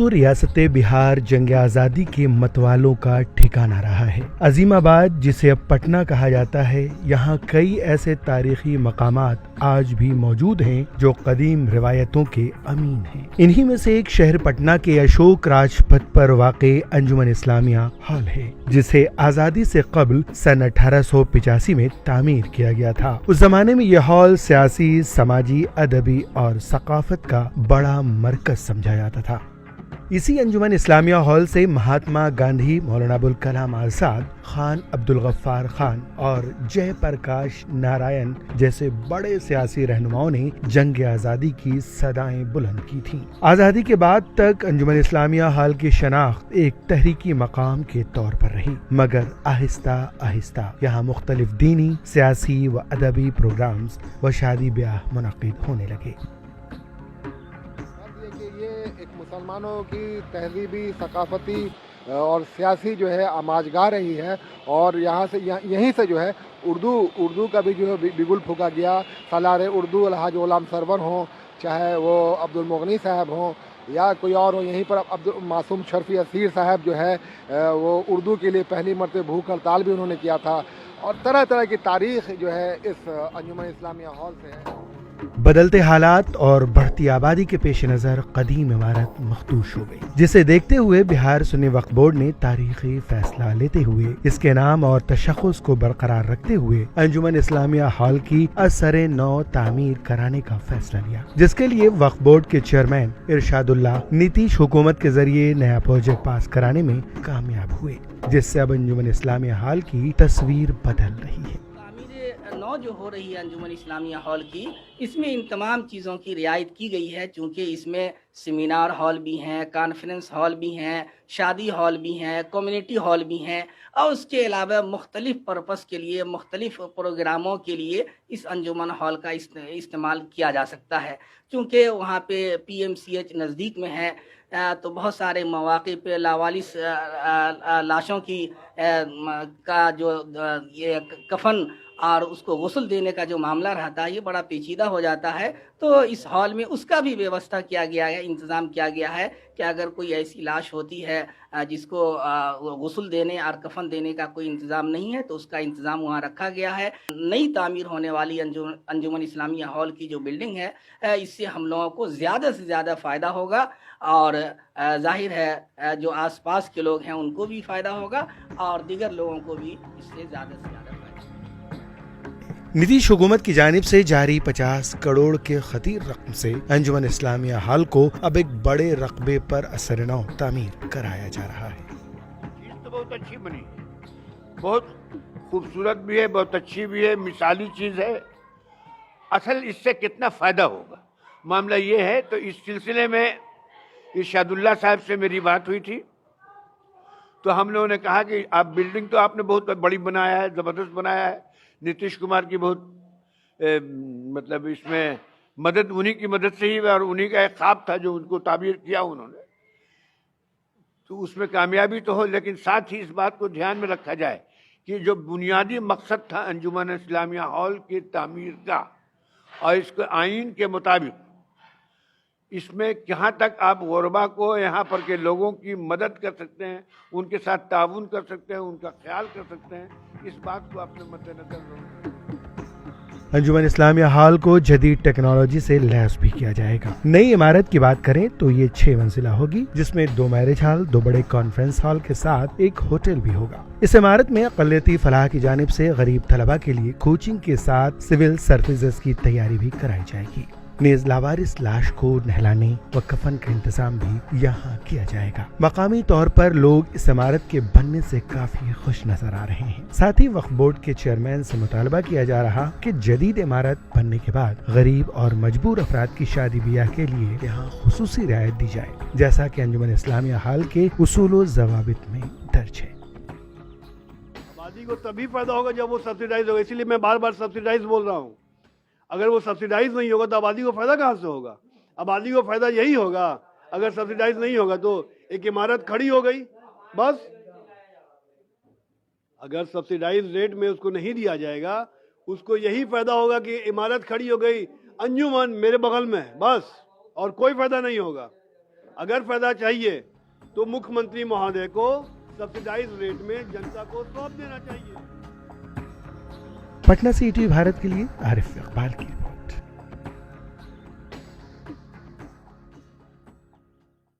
तो रियासत बिहार जंग आज़ादी के मतवालों का ठिकाना रहा है। अजीमाबाद, जिसे अब पटना कहा जाता है, यहाँ कई ऐसे तारीखी मकामात आज भी मौजूद हैं जो कदीम रिवायतों के अमीन हैं। इन्हीं में से एक शहर पटना के अशोक राजपथ पर वाक़े अंजुमन इस्लामिया हॉल है, जिसे आज़ादी से कबल सन 1885 में तामीर किया गया था। उस जमाने में यह हॉल सियासी, समाजी, अदबी और सकाफत का बड़ा मरकज समझा जाता था। इसी अंजुमन इस्लामिया हॉल से महात्मा गांधी, मौलाना अबुल कलाम आजाद, खान अब्दुल गफ्फार खान और जयप्रकाश नारायण जैसे बड़े सियासी रहनुमाओं ने जंग आज़ादी की सदाएं बुलंद की थीं। आज़ादी के बाद तक अंजुमन इस्लामिया हॉल की शनाख्त एक तहरीकी मकाम के तौर पर रही, मगर आहिस्ता आहिस्ता यहाँ मुख्तलिफ दीनी, सियासी व अदबी प्रोग्राम्स व शादी ब्याह मुनक़िद होने लगे। मुसलमानों की तहजीबी, सकाफती और सियासी जो है आमाजगाह रही है, और यहाँ से यहीं से जो है उर्दू का भी जो है बिगुल फूका गया। सालार उर्दू अलहाज गुलाम सरवर हों, चाहे वो अब्दुल मुगनी साहब हों या कोई और हो, यहीं पर अब्दुल मासूम शर्फी असीर साहब जो है वो उर्दू के लिए पहली मरतबा भूख हड़ताल भी उन्होंने किया था। और तरह तरह की तारीख जो है इस अंजुमन इस्लामिया हॉल से है। बदलते हालात और बढ़ती आबादी के पेश नज़र कदीम इमारत मखदूश हो गई, जिसे देखते हुए बिहार सुन्नी वक्फ बोर्ड ने तारीखी फैसला लेते हुए इसके नाम और तशख़्ख़ुस को बरकरार रखते हुए अंजुमन इस्लामिया हॉल की असरे नौ तामीर कराने का फैसला लिया, जिसके लिए वक्फ बोर्ड के चेयरमैन इरशादुल्लाह नीतीश हुकूमत के जरिए नया प्रोजेक्ट पास कराने में कामयाब हुए, जिससे अब अंजुमन इस्लामिया हॉल की तस्वीर बदल रही है। नौ जो हो रही है अंजुमन इस्लामिया हॉल की, इसमें इन तमाम चीज़ों की रियायत की गई है, चूँकि इसमें सेमिनार हॉल भी हैं, कॉन्फ्रेंस हॉल भी हैं, शादी हॉल भी हैं, कम्युनिटी हॉल भी हैं, और उसके अलावा मुख्तलिफ़ पर्पस के लिए, मुख्तलिफ़ प्रोग्रामों के लिए इस अंजुमन हॉल का इस्तेमाल किया जा सकता है। चूँकि वहाँ पे PMCH नज़दीक में है, तो बहुत सारे मौक़े पे लावारिस लाशों की का जो ये कफन और उसको गुस्ल देने का जो मामला रहता है, ये बड़ा पेचीदा हो जाता है। तो इस हॉल में उसका भी व्यवस्था किया गया है, इंतज़ाम किया गया है कि अगर कोई ऐसी लाश होती है जिसको गुस्ल देने और कफन देने का कोई इंतज़ाम नहीं है, तो उसका इंतज़ाम वहाँ रखा गया है। नई तामीर होने वाली अंजुमन इस्लामिया हॉल की जो बिल्डिंग है, इससे हम लोगों को ज़्यादा से ज़्यादा फ़ायदा होगा, और जाहिर है जो आसपास के लोग हैं उनको भी फ़ायदा होगा, और दीगर लोगों को भी इससे ज़्यादा से ज़्यादा फ़ायदा। नीतीश हुकूमत की जानिब से जारी 50 करोड़ के खतीर रकम से अंजुमन इस्लामिया हॉल को अब एक बड़े रकबे पर असर-ए-नौ तामीर कराया जा रहा है। चीज़ तो बहुत अच्छी बनी, बहुत खूबसूरत भी है, बहुत अच्छी भी है, मिसाली चीज़ है। असल इससे कितना फ़ायदा होगा, मामला ये है। तो इस सिलसिले में इरशादुल्लाह साहब से मेरी बात हुई थी, तो हम लोगों ने कहा कि आप बिल्डिंग तो आपने बहुत बड़ी बनाया है, ज़बरदस्त बनाया है। नीतीश कुमार की बहुत मतलब इसमें मदद उन्हीं की मदद से ही, और उन्हीं का एक ख्वाब था जो उनको ताबीर किया उन्होंने, तो उसमें कामयाबी तो हो, लेकिन साथ ही इस बात को ध्यान में रखा जाए कि जो बुनियादी मकसद था अंजुमन इस्लामिया हॉल की तामीर का, और इसके आइन के मुताबिक इसमें कहाँ तक आप गुरबा को, यहाँ पर के लोगों की मदद कर सकते हैं, उनके साथ ताउन कर सकते हैं, उनका ख्याल कर सकते हैं, इस बात को अपने मद्देनजर रखें। अंजुमन इस्लामिया हॉल को जदीद टेक्नोलॉजी से लैस भी किया जाएगा। नई इमारत की बात करें तो ये 6 मंजिला होगी, जिसमें 2 मैरिज हॉल, 2 बड़े कॉन्फ्रेंस हॉल के साथ एक होटल भी होगा। इस इमारत में अक़लियती फलाह की जानिब से गरीब तलबा के लिए कोचिंग के साथ सिविल सर्विसेज की तैयारी भी कराई जाएगी। नेज़ लावारिस लाश को नहलाने व कफन का इंतजाम भी यहाँ किया जाएगा। मकामी तौर पर लोग इस इमारत के बनने से काफी खुश नजर आ रहे हैं। साथ ही वक्फ बोर्ड के चेयरमैन से मुतालबा किया जा रहा कि जदीद इमारत बनने के बाद गरीब और मजबूर अफराद की शादी ब्याह के लिए यहाँ खुसूसी रियायत दी जाए, जैसा कि अंजुमन इस्लामिया हॉल के उसूल व ज़वाबित में दर्ज है। आबादी को तभी फायदा होगा जब वो सब्सिडाइज होगा, इसीलिए मैं बार बार सब्सिडाइज बोल रहा हूँ। अगर वो सब्सिडाइज नहीं होगा तो आबादी को फायदा कहाँ से होगा? आबादी को फायदा यही होगा, अगर सब्सिडाइज नहीं होगा तो एक इमारत खड़ी हो गई बस। अगर सब्सिडाइज रेट में उसको नहीं दिया जाएगा, उसको यही फायदा होगा कि इमारत खड़ी हो गई, अंजुमन मेरे बगल में, बस, और कोई फायदा नहीं होगा। अगर फायदा चाहिए तो मुख्यमंत्री महोदय को सब्सिडाइज रेट में जनता को सौंप देना चाहिए। पटना से ईटीवी भारत के लिए आरिफ इकबाल की